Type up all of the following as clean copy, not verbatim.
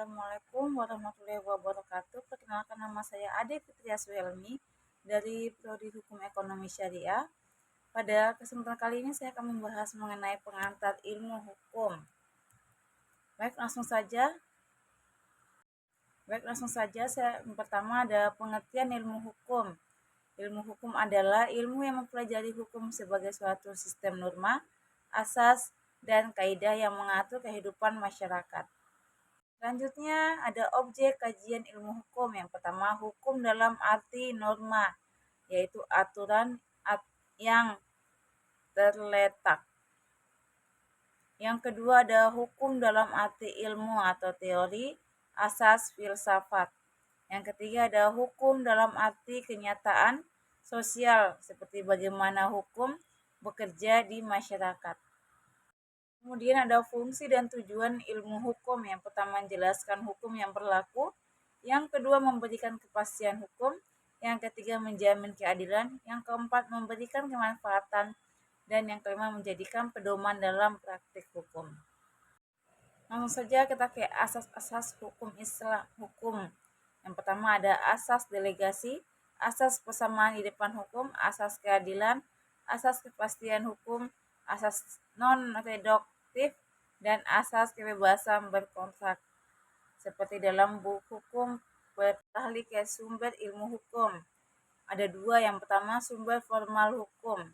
Assalamualaikum warahmatullahi wabarakatuh. Perkenalkan, nama saya Ade Fitria Suhelmi dari Prodi Hukum Ekonomi Syariah. Pada kesempatan kali ini saya akan membahas mengenai pengantar ilmu hukum. Baik, langsung saja. Yang pertama ada pengertian ilmu hukum. Ilmu hukum adalah ilmu yang mempelajari hukum sebagai suatu sistem norma, asas, dan kaidah yang mengatur kehidupan masyarakat. Selanjutnya ada objek kajian ilmu hukum. Yang pertama, hukum dalam arti norma, yaitu aturan yang terletak. Yang kedua ada hukum dalam arti ilmu atau teori, asas, filsafat. Yang ketiga ada hukum dalam arti kenyataan sosial, seperti bagaimana hukum bekerja di masyarakat. Kemudian ada fungsi dan tujuan ilmu hukum. Yang pertama, menjelaskan hukum yang berlaku. Yang kedua, memberikan kepastian hukum. Yang ketiga, menjamin keadilan. Yang keempat, memberikan kemanfaatan. Dan yang kelima, menjadikan pedoman dalam praktik hukum. Langsung saja kita ke asas-asas hukum Islam. Yang pertama ada asas delegasi, asas persamaan di depan hukum, asas keadilan, asas kepastian hukum, asas non-reduktif, dan asas kebebasan berkontrak. Seperti dalam buku hukum bertahlik sumber ilmu hukum. Ada dua, yang pertama sumber formal hukum,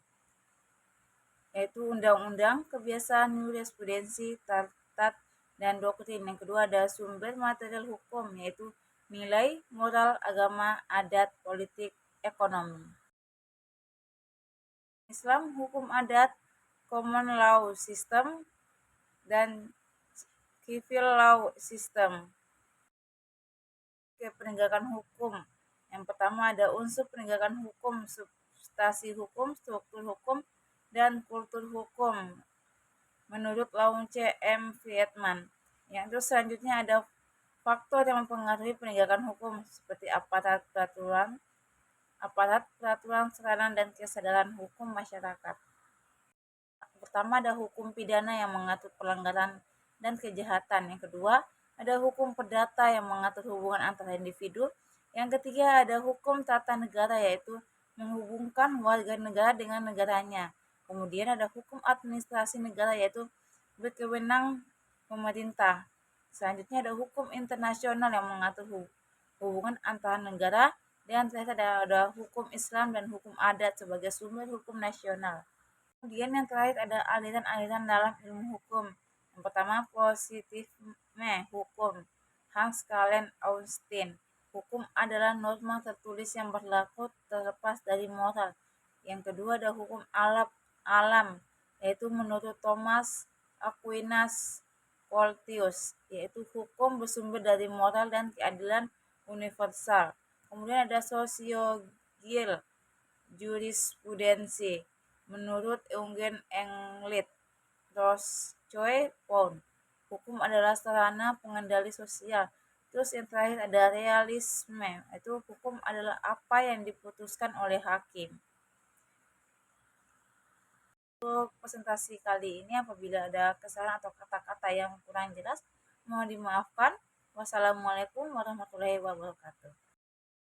yaitu undang-undang, kebiasaan, jurisprudensi, traktat, dan doktrin. Yang kedua ada sumber material hukum, yaitu nilai, moral, agama, adat, politik, ekonomi. Islam hukum adat, common law system, dan civil law system. Ke penegakan hukum. Yang pertama ada unsur penegakan hukum, substansi hukum, struktur hukum, dan kultur hukum menurut Laung C.M. Vietman. Yang selanjutnya ada faktor yang mempengaruhi penegakan hukum seperti aparat peraturan sarana dan kesadaran hukum masyarakat. Pertama ada hukum pidana yang mengatur pelanggaran dan kejahatan. Yang kedua ada hukum perdata yang mengatur hubungan antara individu. Yang ketiga ada hukum tata negara, yaitu menghubungkan warga negara dengan negaranya. Kemudian ada hukum administrasi negara, yaitu berkewenang pemerintah. Selanjutnya ada hukum internasional yang mengatur hubungan antara negara. Dan terakhir ada hukum Islam dan hukum adat sebagai sumber hukum nasional. Kemudian yang terakhir ada aliran-aliran dalam ilmu hukum. Yang pertama positifisme hukum, Hans Callen Austin. Hukum adalah norma tertulis yang berlaku terlepas dari moral. Yang kedua ada hukum alam, yaitu menurut Thomas Aquinas Curtius, yaitu hukum bersumber dari moral dan keadilan universal. Kemudian ada sosiologil jurisprudensi menurut Eugen Englet, Choi Pound. Hukum adalah sarana pengendali sosial. Terus yang terakhir ada realisme, itu hukum adalah apa yang diputuskan oleh hakim. Untuk presentasi kali ini, apabila ada kesalahan atau kata-kata yang kurang jelas, mohon dimaafkan. Wassalamualaikum warahmatullahi wabarakatuh.